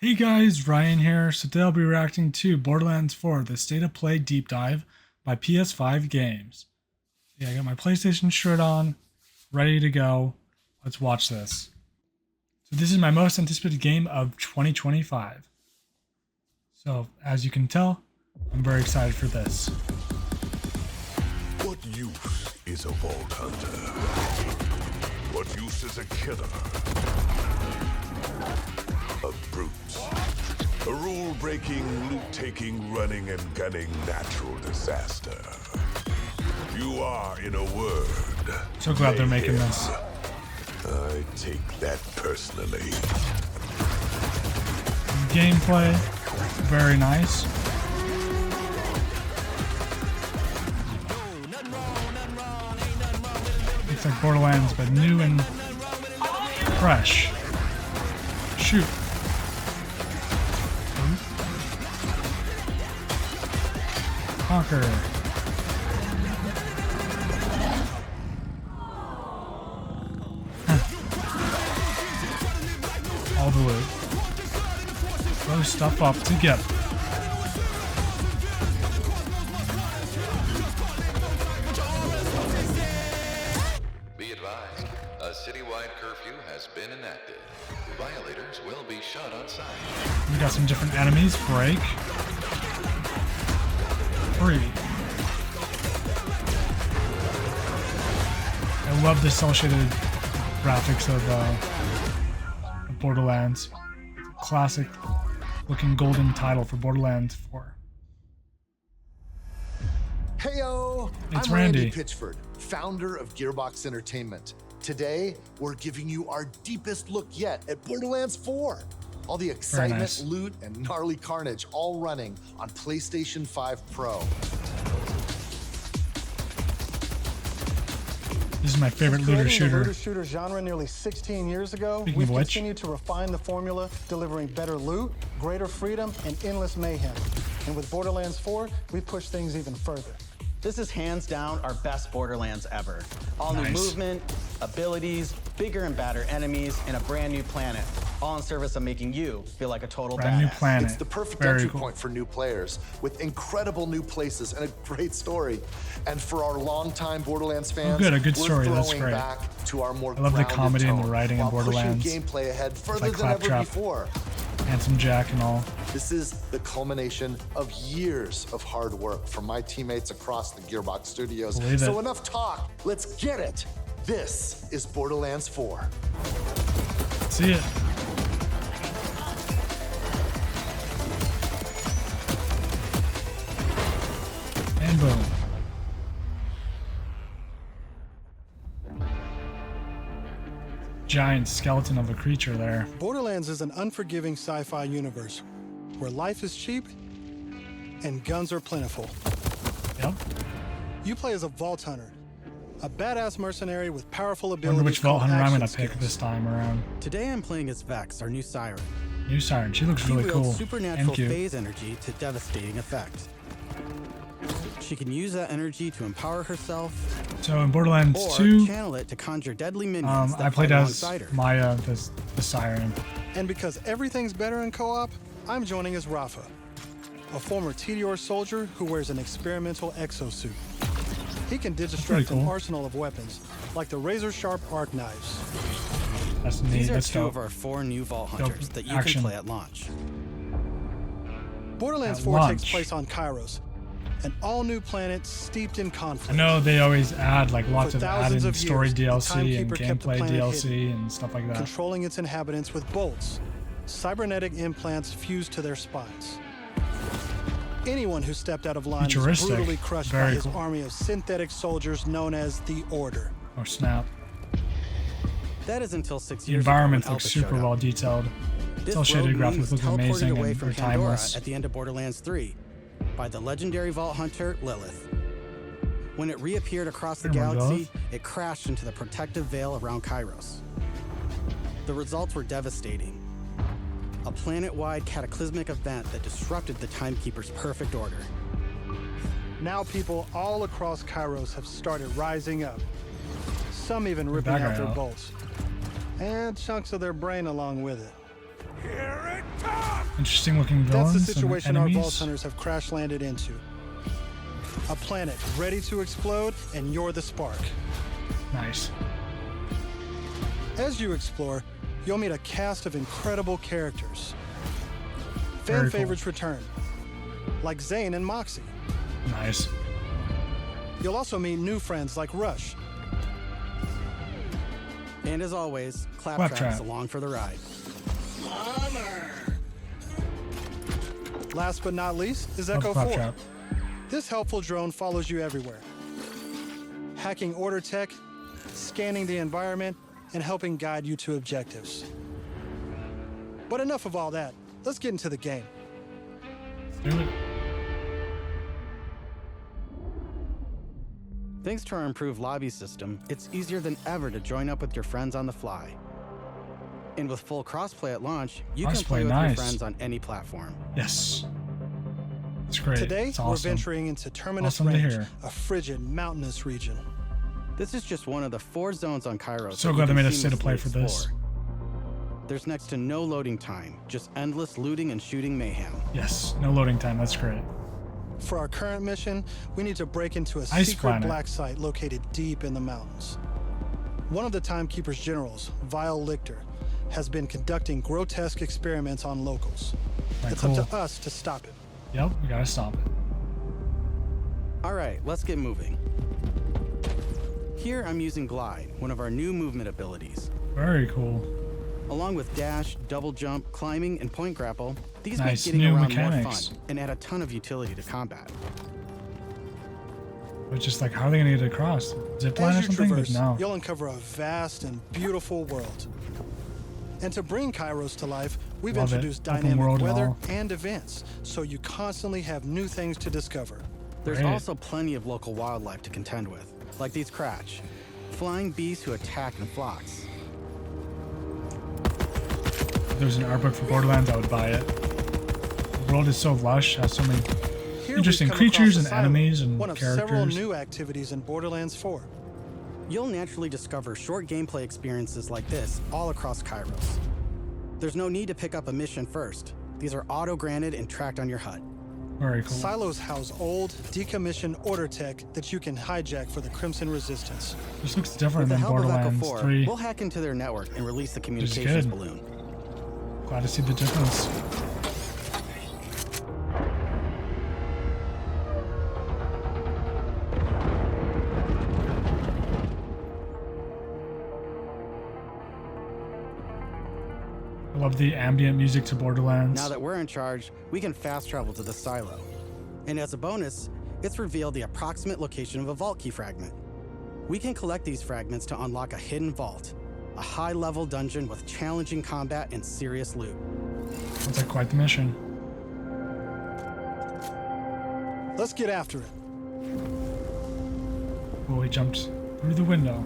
Hey guys, Ryan here. So today I'll be reacting to Borderlands 4, the State of Play Deep Dive by PS5 Games. Yeah, I got my PlayStation shirt on, ready to go. Let's watch this. So this is my most anticipated game of 2025. So as you can tell, I'm very excited for this. What use is a vault hunter? What use is a killer? A brute. A rule-breaking, loot-taking, running and gunning natural disaster. You are, in a word, So glad they're making this. I take that personally. Gameplay, very nice. Looks like Borderlands, but new and fresh. Shoot. Conquer. All the loot. Throw stuff up together. Be advised, a citywide curfew has been enacted. Violators will be shot on sight. We got some different enemies. Break. Free. I love the cel-shaded graphics of Borderlands. Classic looking golden title for Borderlands 4. Heyo! It's I'm Randy Pitchford, founder of Gearbox Entertainment. Today, we're giving you our deepest look yet at Borderlands 4. All the excitement, nice. loot, and gnarly carnage all running on PlayStation 5 Pro. This is my favorite looter shooter. The looter shooter genre nearly 16 years ago, Speaking we've of which, continued to refine the formula, delivering better loot, greater freedom, and endless mayhem. And with Borderlands 4, we push things even further. This is hands down our best Borderlands ever. All new movement, abilities, bigger and badder enemies, and a brand new planet. All in service of making you feel like a total brand new badass. planet. It's the perfect Very entry cool. point for new players, with incredible new places and a great story. And for our longtime Borderlands fans, a good story. we're That's throwing great. back to our more I love the grounded comedy and the tone, writing in while Borderlands. pushing gameplay ahead further like than ever Claptrap. before. Handsome Jack and all. This is the culmination of years of hard work from my teammates across the Gearbox Studios. Believe So it. enough talk, let's get it. This is Borderlands 4. See it. And boom. Giant skeleton of a creature there. Borderlands is an unforgiving sci-fi universe where life is cheap and guns are plentiful. Yep. You play as a vault hunter, a badass mercenary with powerful I abilities. wonder which Vault called Hunter I'm gonna action pick skills. this time around. Today I'm playing as Vex, our new siren. New Siren. She looks She really wields cool. supernatural And cute. phase energy to devastating effect. She can use that energy to empower herself So in Borderlands or 2, channel it to conjure deadly minions that I played fight as alongside her. Maya, the Siren. And because everything's better in co-op, I'm joining as Rafa, a former TDR soldier who wears an experimental exosuit. He can pretty digistruct cool. an arsenal of weapons, like the razor-sharp arc knives. That's neat. These are That's two dope. of our 4 new Vault Dope Hunters that you action. can play at launch. Borderlands At 4 takes launch. place on Kairos, an all-new planet steeped in I conflict. know they always add like lots For of thousands added of story years, the DLC and Timekeeper kept the gameplay planet DLC and stuff like that. controlling its inhabitants with bolts, cybernetic implants fused to their spines. Anyone who stepped out of line was Futuristic. brutally crushed by Very his cool. army of synthetic soldiers known as the Order. Oh snap. That is until 6 The years environment ago when looks Alpha super showed up. well detailed. This Cel shaded rogue moon graphics was look teleported amazing away and from they're Pandora timeless. at the end of Borderlands 3 by the legendary Vault Hunter Lilith. When it reappeared across the Everyone galaxy, goes. it crashed into the protective veil around Kairos. The results were devastating. A planet-wide cataclysmic event that disrupted the Timekeeper's perfect order. Now people all across Kairos have started rising up. Some even ripping that out guy their out. bolts. And chunks of their brain along with it. Here it comes! Interesting looking That's villains the situation and our enemies. Vault Hunters have crash landed into. A planet ready to explode, and you're the spark. Nice. As you explore, you'll meet a cast of incredible characters. Very Fan cool. favorites return, like Zane and Moxie. Nice. You'll also meet new friends like Rush. And as always, Claptrap. Claptrap's along for the ride. Last but not least is Love Echo 4. Claptrap. This helpful drone follows you everywhere, hacking order tech, scanning the environment, and helping guide you to objectives. But enough of all that. Let's get into the game. Let's do it. Thanks to our improved lobby system, it's easier than ever to join up with your friends on the fly. And with full crossplay at launch, you can play Crossplay, with nice. your friends on any platform. Yes. It's great. Today, it's we're awesome. venturing into Terminus Awesome to Range, hear. a frigid, mountainous region. This is just one of the 4 zones on Kairos. So that glad you they can made us stay to seamlessly play for this. explore. There's next to no loading time, just endless looting and shooting mayhem. Yes. No loading time. That's great. For our current mission, we need to break into a Ice secret planet. black site located deep in the mountains. One of the Timekeeper's generals, Vile Lichter, has been conducting grotesque experiments on locals. Right, It's cool. up to us to stop it. Yep. We gotta stop it. All right, let's get moving. Here I'm using Glide, one of our new movement abilities. Very cool. Along with dash, double jump, climbing, and point grapple, these make Nice getting new around mechanics. more fun and add a ton of utility to combat. But just like, how are they gonna get it across? Zip line or As you something? traverse, But no. you'll uncover a vast and beautiful world. And to bring Kairos to life, we've Love it. introduced Open dynamic world and weather all. and events, so you constantly have new things to discover. There's Great. also plenty of local wildlife to contend with, like these Kratch, flying beasts who attack in flocks. If there's an art book for Borderlands, I would buy it. The world is so lush, has so many Here interesting we've come across creatures and Asylum, enemies and one of several characters. new activities in Borderlands 4. You'll naturally discover short gameplay experiences like this all across Kairos. There's no need to pick up a mission first. These are auto-granted and tracked on your HUD. Very cool. Silos house old, decommissioned order tech that you can hijack for the Crimson Resistance. This looks different With the than help of Echo Borderlands 4, 3. we'll hack into their network and release the is communications good. balloon. Glad to see the difference. I love the ambient music to Borderlands. Now that we're in charge, we can fast travel to the silo. And as a bonus, it's revealed the approximate location of a vault key fragment. We can collect these fragments to unlock a hidden vault, a high-level dungeon with challenging combat and serious loot. Sounds like quite the mission. Let's get after it. Oh, he jumped through the window.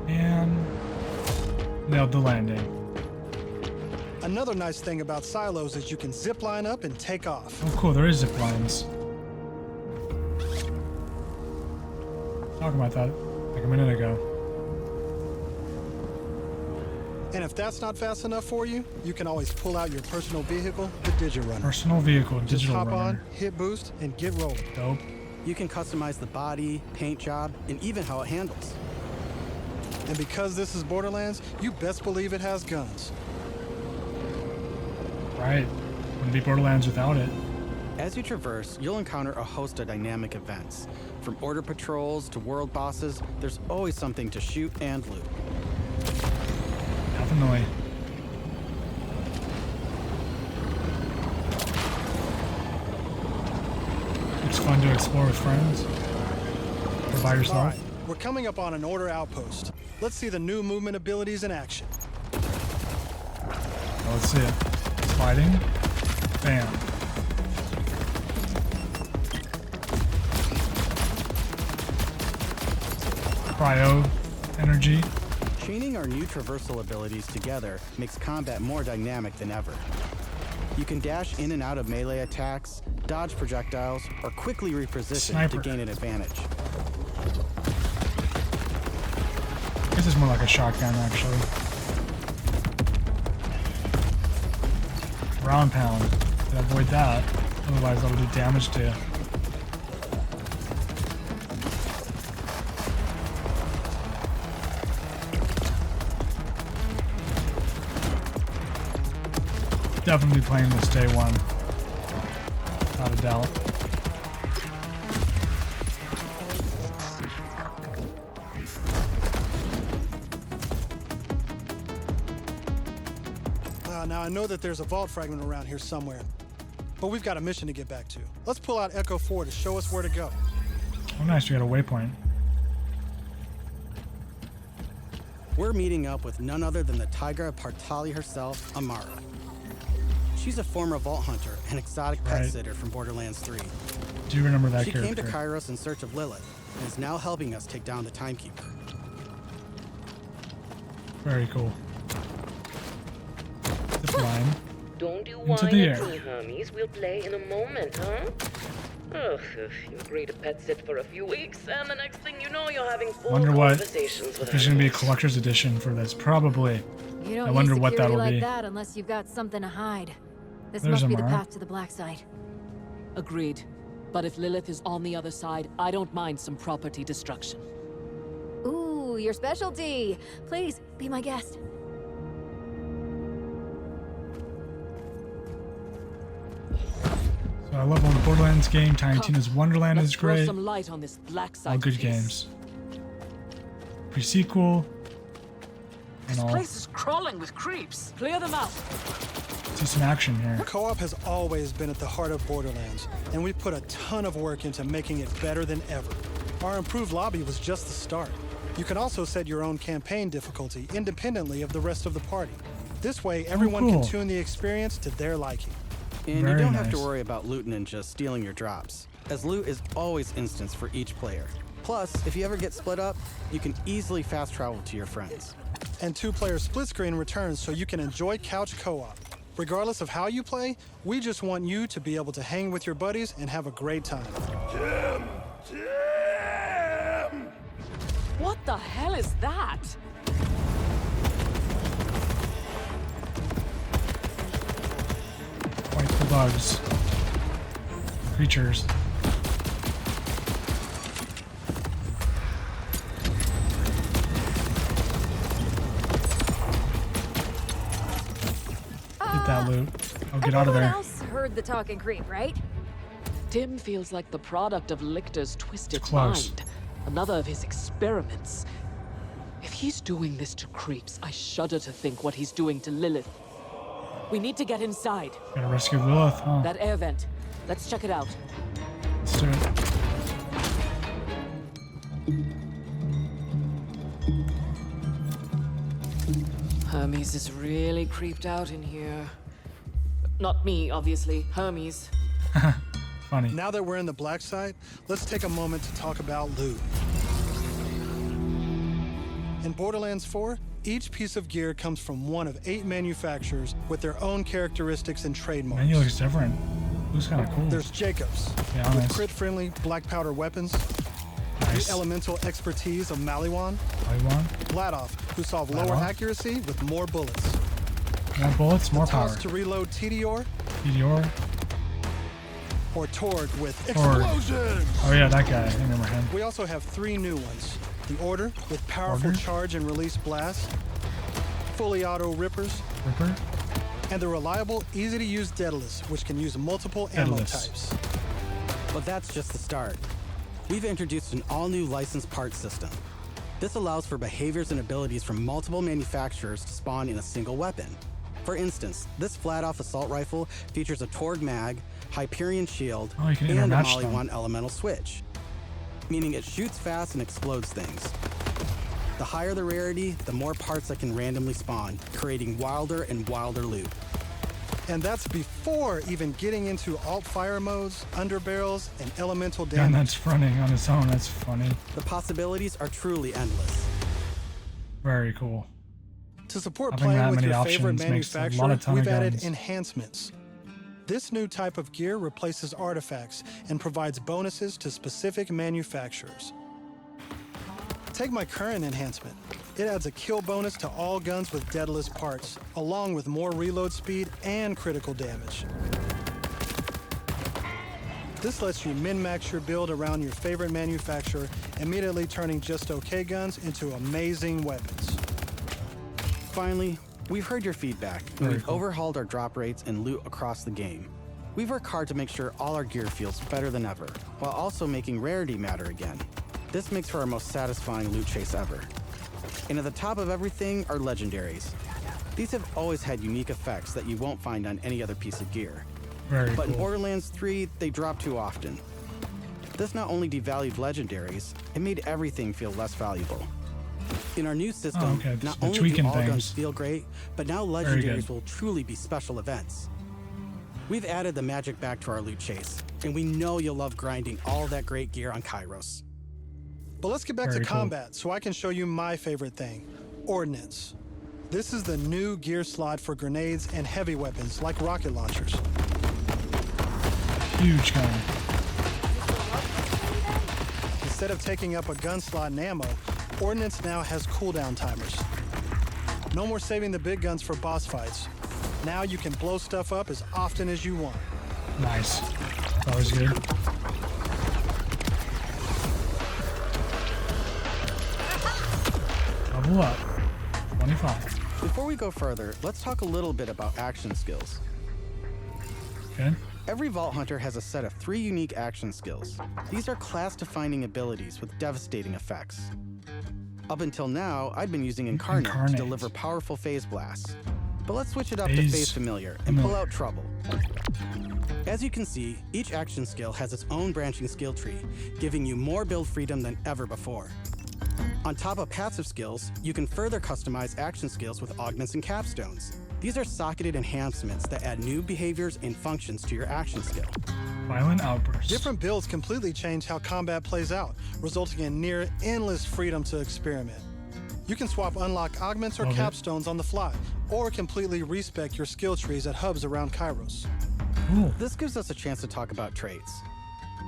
And nailed the landing. Another nice thing about silos is you can zip line up and take off. Oh, cool. There is zip lines. Talking about that like a minute ago. And if that's not fast enough for you, you can always pull out your personal vehicle, the Digirunner. Personal vehicle, Just digital hop runner. on, hit boost, and get rolling. Dope. You can customize the body, paint job, and even how it handles. And because this is Borderlands, you best believe it has guns. Right. Wouldn't be Borderlands without it. As you traverse, you'll encounter a host of dynamic events. From order patrols to world bosses, there's always something to shoot and loot. Definitely. It's fun to explore with friends. Or by All yourself. right, we're coming up on an order outpost. Let's see the new movement abilities in action. Oh, let's see it. Sliding. Bam. Cryo energy. Chaining our new traversal abilities together makes combat more dynamic than ever. You can dash in and out of melee attacks, dodge projectiles, or quickly reposition Sniper. to gain an advantage. This is more like a shotgun, actually. Ground pound. Gotta avoid that. Otherwise that'll do damage to you. Definitely playing this day one. Without a doubt. Now I know that there's a vault fragment around here somewhere, but we've got a mission to get back to. Let's pull out Echo 4 to show us where to go. Oh nice, we got a waypoint. We're meeting up with none other than the Tigra Partali herself, Amara. She's a former vault hunter and exotic pet Right. sitter from Borderlands 3. Do you remember that She character? came to Kairos in search of Lilith and is now helping us take down the Timekeeper. Very cool. Zip line. Don't you Into whine the at air. me, Hermes. We'll play in a moment, huh? Ugh, you agree to pet sit for a few weeks, and the next thing you know, you're having full Wonder what conversations with if there's gonna be a animals. collector's edition for this. Probably. You don't I wonder use what security that'll like be. that unless you've got something to hide. This There's must be the Amara. path to the black side. Agreed. But if Lilith is on the other side, I don't mind some property destruction. Ooh, your specialty. Please, be my guest. So I love all the Borderlands game. Tiny Tina's Wonderland Let's is throw great. some light on this black side. All good piece. games. Pre-sequel. And This all. place is crawling with creeps. Clear them out. See some action here. Co-op has always been at the heart of Borderlands, and we've put a ton of work into making it better than ever. Our improved lobby was just the start. You can also set your own campaign difficulty independently of the rest of the party. This way, everyone cool. can tune the experience to their liking. And Very you don't have to nice. worry about loot ninjas stealing your drops, as loot is always instanced for each player. Plus, if you ever get split up, you can easily fast travel to your friends. And two-player split screen returns so you can enjoy couch co-op. Regardless of how you play, we just want you to be able to hang with your buddies and have a great time. What the hell is that? Fight the bugs. Creatures. Get that loot. Oh, get out of Everyone there. else heard the talking creep, right? Tim feels like the product of Lictor's twisted It's close. mind. Another of his experiments. If he's doing this to creeps, I shudder to think what he's doing to Lilith. We need to get inside. Gotta rescue Lilith, huh? That air vent. Let's check it out. Let's do it. Hermes is really creeped out in here. Not me, obviously. Hermes. Funny. Now that we're in the black side, let's take a moment to talk about loot. In Borderlands 4, each piece of gear comes from one of 8 manufacturers with their own characteristics and trademarks. Menu looks different. Looks kind of cool. There's Jacobs, Be with honest. crit-friendly black powder weapons, Nice. the elemental expertise of Maliwan, Taiwan. Vladoff, who solve lower Vladoff. accuracy with more bullets, More bullets, more power. Toss to reload Tedior, Meteor. or Torg with Torg. explosions. Oh yeah, that guy. I remember him. We also have 3 new ones. The Order, with powerful Order? charge and release blasts, fully auto rippers, Ripper. and the reliable, easy-to-use Daedalus, which can use multiple ammo Daedalus. types. But that's just the start. We've introduced an all-new licensed parts system. This allows for behaviors and abilities from multiple manufacturers to spawn in a single weapon. For instance, this flat-off assault rifle features a Torg mag, Hyperion shield, Oh, you can and a intermatch them. Maliwan elemental switch, meaning it shoots fast and explodes things. The higher the rarity, the more parts that can randomly spawn, creating wilder and wilder loot. And that's before even getting into alt-fire modes, underbarrels, and elemental And damage. that's running on its own. That's funny. The possibilities are truly endless. Very cool. To support Having playing that with many your favorite options makes a lot manufacturer, of ton of we've added guns. enhancements. This new type of gear replaces artifacts and provides bonuses to specific manufacturers. Take my current enhancement, It adds a kill bonus to all guns with deadless parts, along with more reload speed and critical damage. This lets you min-max your build around your favorite manufacturer, immediately turning just okay guns into amazing weapons. Finally, we've heard your feedback, and Very we've cool. overhauled our drop rates and loot across the game. We've worked hard to make sure all our gear feels better than ever, while also making rarity matter again. This makes for our most satisfying loot chase ever. And at the top of everything are legendaries. These have always had unique effects that you won't find on any other piece of gear. Very But in cool. Borderlands 3, they drop too often. This not only devalued legendaries, it made everything feel less valuable. In our new system, Oh, okay. not They're only do tweaking all guns things. feel great, but now Very legendaries good. will truly be special events. We've added the magic back to our loot chase, and we know you'll love grinding all that great gear on Kairos. But let's get back Very to cool. combat so I can show you my favorite thing, Ordnance. This is the new gear slot for grenades and heavy weapons like rocket launchers. Huge gun. Instead of taking up a gun slot and ammo, Ordnance now has cooldown timers. No more saving the big guns for boss fights. Now you can blow stuff up as often as you want. Nice. Always good. Level up. 25. Before we go further, let's talk a little bit about action skills. Okay. Every Vault Hunter has a set of 3 unique action skills. These are class-defining abilities with devastating effects. Up until now, I'd been using Incarnate to Incarnate. deliver powerful phase blasts. But let's switch it up to Phase Phase Familiar and pull Familiar. out Trouble. As you can see, each action skill has its own branching skill tree, giving you more build freedom than ever before. On top of passive skills, you can further customize action skills with augments and capstones. These are socketed enhancements that add new behaviors and functions to your action skill. Violent outbursts. Different builds completely change how combat plays out, resulting in near endless freedom to experiment. You can swap unlock augments or Love it. capstones on the fly, or completely respec your skill trees at hubs around Kairos. Cool. This gives us a chance to talk about traits.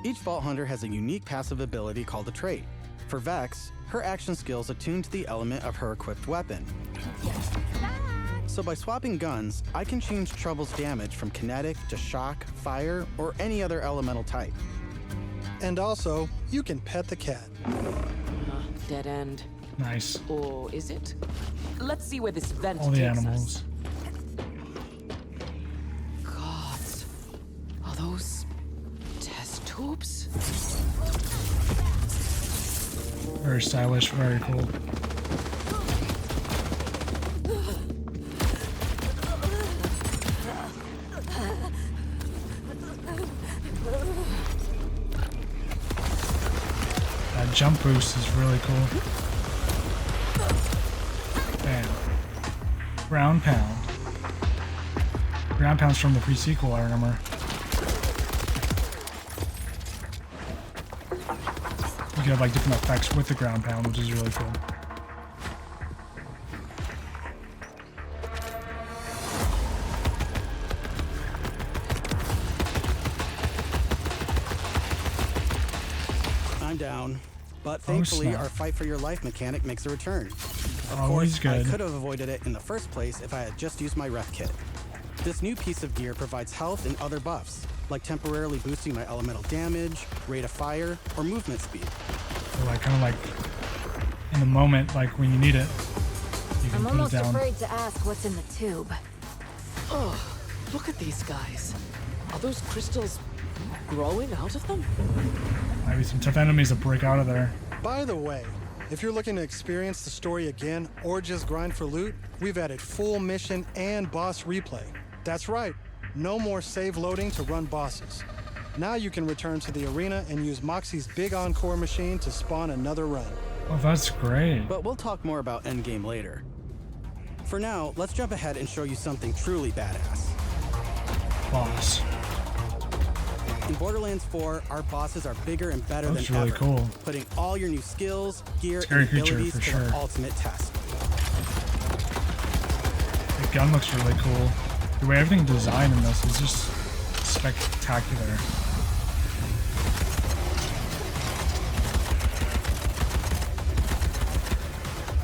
Each Vault Hunter has a unique passive ability called a trait. For Vex, her action skills attune to the element of her equipped weapon. So by swapping guns, I can change Trouble's damage from kinetic to shock, fire, or any other elemental type. And also, you can pet the cat. Dead end. Nice. Or is it? Let's see where this vent All the takes animals. us. Gods. Are those test tubes? Very stylish. Very cool. That jump boost is really cool. Bam. Ground pound. Ground pound's from the pre-sequel, I remember. You can have like different effects with the ground pound, which is really cool. I'm down. But thankfully, snap. our fight for your life mechanic makes a return. Of Always course, I good. could have avoided it in the first place if I had just used my ref kit. This new piece of gear provides health and other buffs, like temporarily boosting my elemental damage, rate of fire, or movement speed. So like kind of like in the moment, like when you need it, you can I'm put almost it down. afraid to ask what's in the tube. Oh, look at these guys. Are those crystals growing out of them? Might be some tough enemies that break out of there. By the way, if you're looking to experience the story again or just grind for loot, we've added full mission and boss replay. That's right, no more save loading to run bosses. Now you can return to the arena and use Moxie's big encore machine to spawn another run. Oh, that's great. But we'll talk more about endgame later. For now, let's jump ahead and show you something truly badass. Boss. In Borderlands 4, our bosses are bigger and better That's than really ever, cool. putting all your new skills, gear, Scary and creature, abilities for to sure. their ultimate test. The gun looks really cool. The way everything's designed in this is just spectacular.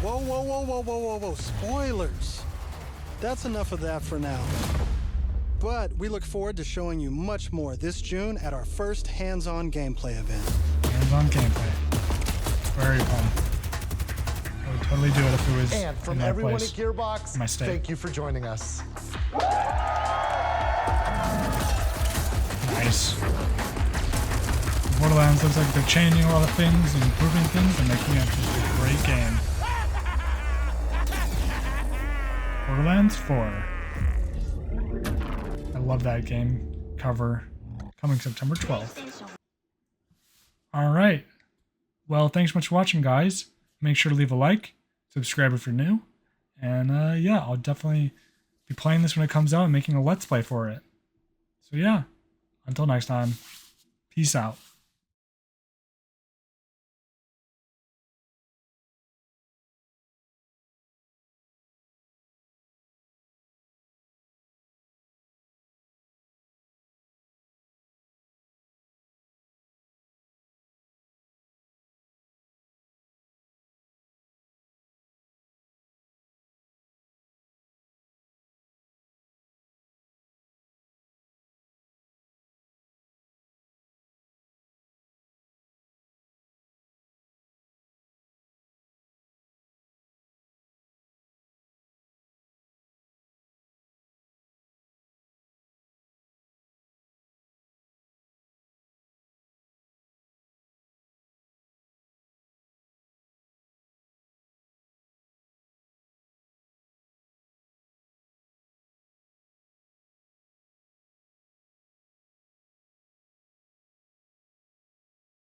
Whoa, whoa, whoa, whoa, whoa, whoa, whoa. Spoilers. That's enough of that for now. But we look forward to showing you much more this June at our first hands-on gameplay event. Hands-on gameplay. Very fun. I would totally do it if it was And from in my everyone place, at Gearbox, my state. thank you for joining us. Nice. Borderlands looks like they're changing a lot of things and improving things and making it just a great game. Borderlands 4. I love that game cover. Coming September 12th. Alright. Well, thanks so much for watching, guys. Make sure to leave a like, subscribe if you're new, and yeah, I'll definitely be playing this when it comes out and making a Let's Play for it. So yeah, until next time, peace out.